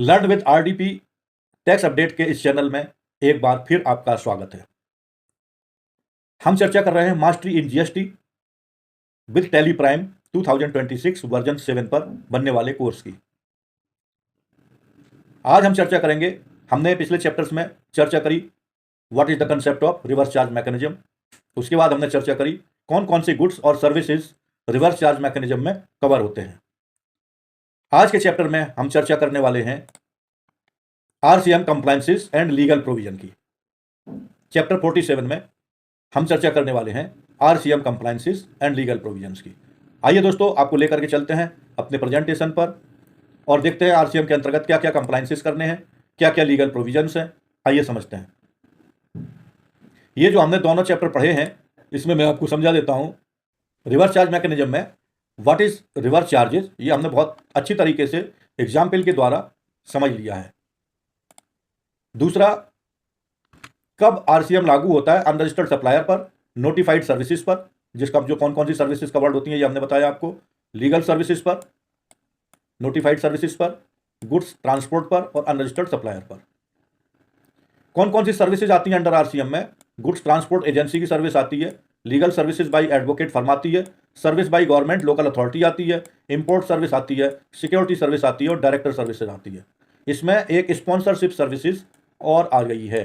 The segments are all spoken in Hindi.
Learn with RDP tax update के इस चैनल में एक बार फिर आपका स्वागत है। हम चर्चा कर रहे हैं mastery in GST with tally prime 2026 version 7 पर बनने वाले कोर्स की। आज हम चर्चा करेंगे, हमने पिछले चैप्टर्स में चर्चा करी what is the concept of reverse charge mechanism. उसके बाद हमने चर्चा करी कौन कौन सी गुड्स और सर्विसेज रिवर्स चार्ज मैकेनिज्म में कवर होते हैं। आज के चैप्टर में हम चर्चा करने वाले हैं RCM compliances and legal provision की। चैप्टर 47 में हम चर्चा करने वाले हैं RCM compliances and legal provisions की। आइए दोस्तों, आपको लेकर के चलते हैं अपने प्रेजेंटेशन पर और देखते हैं आरसीएम के अंतर्गत क्या क्या कंप्लायंसेस करने हैं, क्या क्या लीगल प्रोविजंस हैं। आइए समझते हैं। ये जो हमने दोनों चैप्टर पढ़े हैं, इसमें मैं आपको समझा देता हूं। रिवर्स चार्ज मैकेनिज्म में व्हाट इज रिवर्स चार्जेस, ये हमने बहुत अच्छी तरीके से एग्जाम्पल के द्वारा समझ लिया है। दूसरा, कब आरसीएम लागू होता है अनरजिस्टर्ड सप्लायर पर, नोटिफाइड सर्विसेज पर, जिसका जो कौन कौन सी सर्विसेज कवर्ड होती हैं ये हमने बताया आपको, लीगल सर्विसेज पर, नोटिफाइड सर्विसेज पर, गुड्स ट्रांसपोर्ट पर और अनरजिस्टर्ड सप्लायर पर। कौन कौन सी सर्विसेज आती हैं अंडर आरसीएम में? गुड्स ट्रांसपोर्ट एजेंसी की सर्विस आती है, legal services by advocate firm आती है, service by government local authority आती है, इंपोर्ट सर्विस आती है, सिक्योरिटी सर्विस आती है और डायरेक्टर सर्विसेज आती है। इसमें एक स्पॉन्सरशिप सर्विसेज और आ गई है,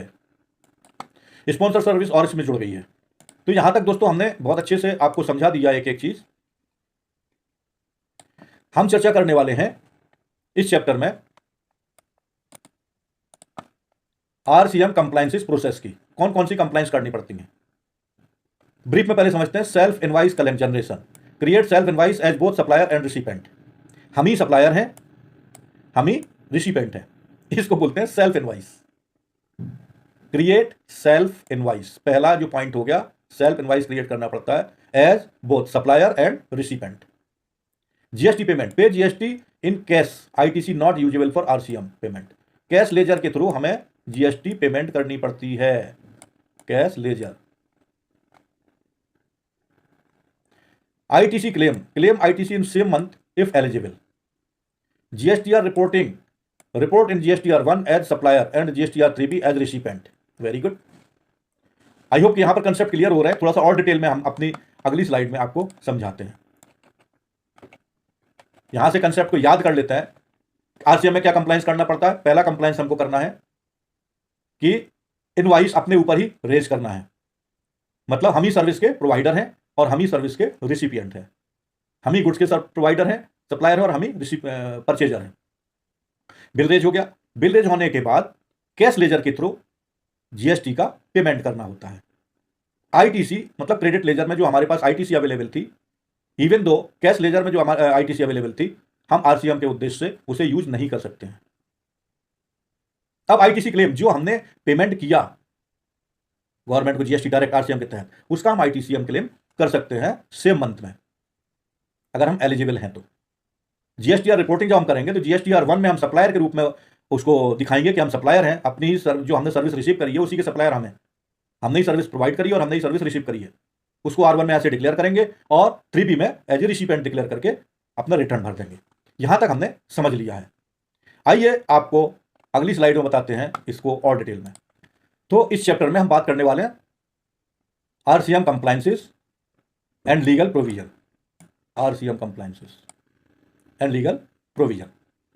स्पॉन्सर सर्विस और इसमें जुड़ गई है। तो यहां तक दोस्तों हमने बहुत अच्छे से आपको समझा दिया एक एक चीज। हम चर्चा करने वाले हैं इस चैप्टर में आरसीएम कंप्लायंसेस प्रोसेस की, कौन कौन सी कंप्लायंस करनी पड़ती हैं। ब्रीफ में पहले समझते हैं self invoice collect generation. Create self invoice as both supplier and recipient. हम ही सप्लायर हैं, हम ही रिसिपेंट हैं, इसको बोलते हैं self invoice. Create self invoice, पहला जो पॉइंट हो गया, सेल्फ इनवाइस क्रिएट करना पड़ता है as both supplier and recipient. GST payment, pay GST in cash, ITC not usable for RCM payment. Cash ledger के थ्रू हमें जीएसटी पेमेंट करनी पड़ती है, cash ledger. ITC claim, claim ITC in same month if eligible. GSTR reporting, report in GSTR 1 as supplier and GSTR 3B as recipient. Very good. I hope कि यहां पर कंसेप्ट क्लियर हो रहा है। थोड़ा सा और डिटेल में हम अपनी अगली स्लाइड में आपको समझाते हैं। यहां से कंसेप्ट को याद कर लेते हैं। आरसीएम में क्या कंप्लायंस करना पड़ता है? पहला कंप्लायंस हमको करना है कि इनवाइस अपने ऊपर ही रेज करना है, मतलब हम ही सर्विस के प्रोवाइडर हैं और हम ही सर्विस के रिसिपिएंट हैं। हम ही गुड्स के प्रोवाइडर हैं, सप्लायर हैं, और हम ही परचेजर हैं। बिल रेज हो गया। बिल रेज होने के बाद कैश लेजर के थ्रू जीएसटी का पेमेंट करना होता है। आईटीसी मतलब क्रेडिट लेजर में जो हमारे पास आईटीसी अवेलेबल थी, इवन दो कैश लेजर में जो हमारे आईटीसी अवेलेबल थी, हम आरसीएम के उद्देश्य से उसे यूज नहीं कर सकते हैं। अब आईटीसी क्लेम जो हमने पेमेंट किया गवर्नमेंट को जीएसटी डायरेक्ट आरसीएम के तहत, उसका हम आईटीसीएम क्लेम कर सकते हैं सेम मंथ में, अगर हम एलिजिबल हैं तो। जीएसटीआर रिपोर्टिंग जब हम करेंगे तो जीएसटीआर 1 में हम सप्लायर के रूप में उसको दिखाएंगे कि हम सप्लायर हैं, अपनी ही जो हमने सर्विस रिसीव करी है उसी के सप्लायर हमने ही सर्विस प्रोवाइड करी है और हमने ही सर्विस रिसीव करी है। उसको R1 में ऐसे डिक्लेयर करेंगे और 3B में एज ए रिसिपेंट डिक्लेयर करके अपना रिटर्न भर देंगे। यहां तक हमने समझ लिया है। आइए आपको अगली स्लाइड में बताते हैं इसको और डिटेल में। तो इस चैप्टर में हम बात करने वाले हैं RCM compliances and legal provision. RCM compliances and legal provision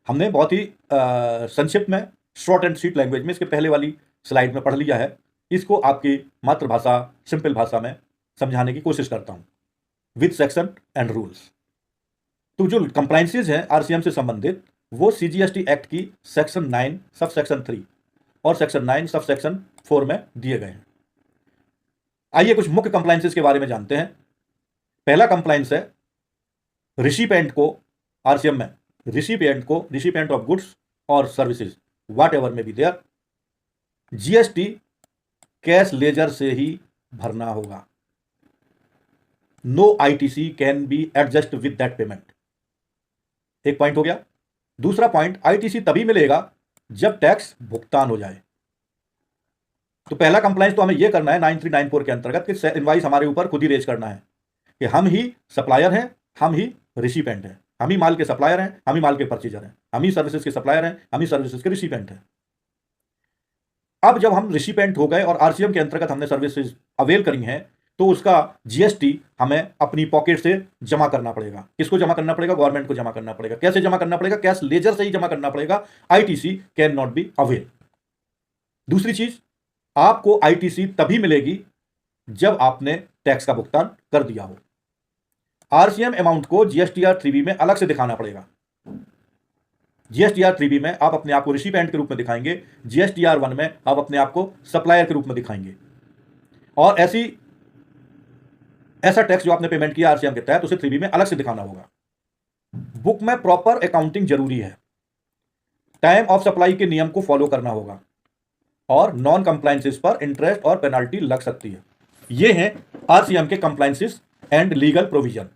हमने बहुत ही संक्षिप्त में, शॉर्ट एंड स्वीट लैंग्वेज में इसके पहले वाली स्लाइड में पढ़ लिया है। इसको आपकी मातृभाषा, सिंपल भाषा में समझाने की कोशिश करता हूं विद सेक्शन एंड रूल्स। तो जो कंप्लायंसेस हैं आरसीएम से संबंधित, वो सीजीएसटी एक्ट की सेक्शन 9 सब सेक्शन 3 और सेक्शन 9 सब सेक्शन 4 में दिए गए हैं। आइए कुछ मुख्य कंप्लायंसेस के बारे में जानते हैं। पहला कंप्लायंस है रिसिपेंट को, आरसीएम में रिसिपेंट को, रिसिपेंट ऑफ गुड्स और services whatever may be there, GST cash ledger से ही भरना होगा। No ITC can be adjust with that payment. एक पॉइंट हो गया। दूसरा पॉइंट, आईटीसी तभी मिलेगा जब टैक्स भुगतान हो जाए। तो पहला कंप्लायंस तो हमें यह करना है 9394 के अंतर्गत कि इनवाइस हमारे ऊपर खुद ही रेज करना है कि हम ही सप्लायर हैं, हम ही रिसिपेंट हैं, हम ही माल के सप्लायर हैं, हम ही माल के परचेजर हैं। हम ही सर्विसेज के सप्लायर हैं, हम ही सर्विसेज के रिसिपेंट हैं। अब जब हम रिसिपेंट हो गए और आरसीएम के अंतर्गत हमने सर्विसेज अवेल करी हैं, तो उसका जीएसटी हमें अपनी पॉकेट से जमा करना पड़ेगा। किसको जमा करना पड़ेगा? गवर्नमेंट को जमा करना पड़ेगा। कैसे जमा करना पड़ेगा? कैश लेजर से ही जमा करना पड़ेगा। ITC can not be avail. दूसरी चीज, आपको आईटीसी तभी मिलेगी जब आपने टैक्स का भुगतान कर दिया हो। आरसीएम अमाउंट को जीएसटीआर 3B में अलग से दिखाना पड़ेगा। जीएसटीआर 3B में आप अपने आप को रिसिपेंट के रूप में दिखाएंगे, जीएसटीआर 1 में आप अपने आप को सप्लायर के रूप में दिखाएंगे। और ऐसा टैक्स जो आपने पेमेंट किया आरसीएम के तहत, उसे 3B में अलग से दिखाना होगा। बुक में प्रॉपर अकाउंटिंग जरूरी है। टाइम ऑफ सप्लाई के नियम को फॉलो करना होगा और नॉन कंप्लायंसेस पर इंटरेस्ट और पेनल्टी लग सकती है। ये हैं आरसीएम के कंप्लायंसेस एंड लीगल प्रोविजन।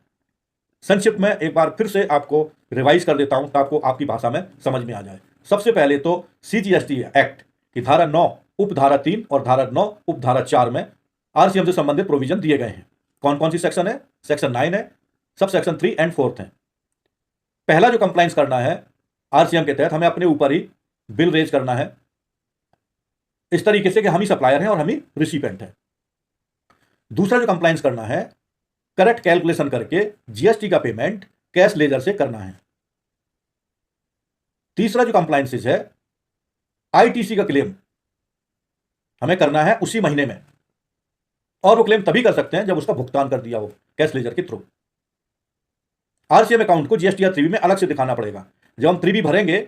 संक्षिप्त में एक बार फिर से आपको रिवाइज कर देता हूं ताकि आपकी भाषा में समझ में आ जाए। सबसे पहले तो सीजीएसटी एक्ट की धारा 9 उपधारा 3 और धारा 9 उपधारा 4 में आरसीएम से संबंधित प्रोविजन दिए गए हैं। कौन कौन सी सेक्शन है? सेक्शन 9 है, सब सेक्शन 3 एंड 4 है। पहला जो कंप्लायंस करना है आरसीएम के तहत, हमें अपने ऊपर ही बिल रेज करना है इस तरीके से कि हम ही सप्लायर हैं और हम ही रिसिपेंट हैं। दूसरा जो कंप्लायंस करना है, करेक्ट कैलकुलेशन करके जीएसटी का पेमेंट कैश लेजर से करना है। तीसरा जो कंप्लायंसेस है, आईटीसी का क्लेम हमें करना है उसी महीने में, और वो क्लेम तभी कर सकते हैं जब उसका भुगतान कर दिया हो कैश लेजर के थ्रू। आरसीएम अकाउंट को जीएसटीआर 3B में अलग से दिखाना पड़ेगा। जब हम 3B भरेंगे,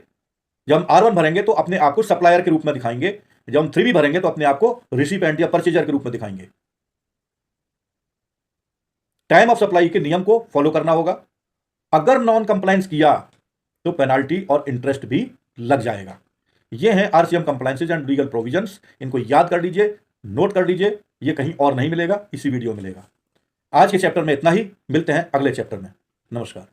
जब हम R1 भरेंगे तो अपने आप को सप्लायर के रूप में दिखाएंगे। जब हम 3B भरेंगे तो अपने आप को रिसिपेंट या परचेजर के रूप में दिखाएंगे। टाइम ऑफ सप्लाई के नियम को फॉलो करना होगा। अगर नॉन कंप्लायंस किया तो पेनाल्टी और इंटरेस्ट भी लग जाएगा। ये हैं RCM compliances and legal provisions. इनको याद कर लीजिए, नोट कर लीजिए। ये कहीं और नहीं मिलेगा, इसी वीडियो में मिलेगा। आज के चैप्टर में इतना ही, मिलते हैं अगले चैप्टर में। नमस्कार।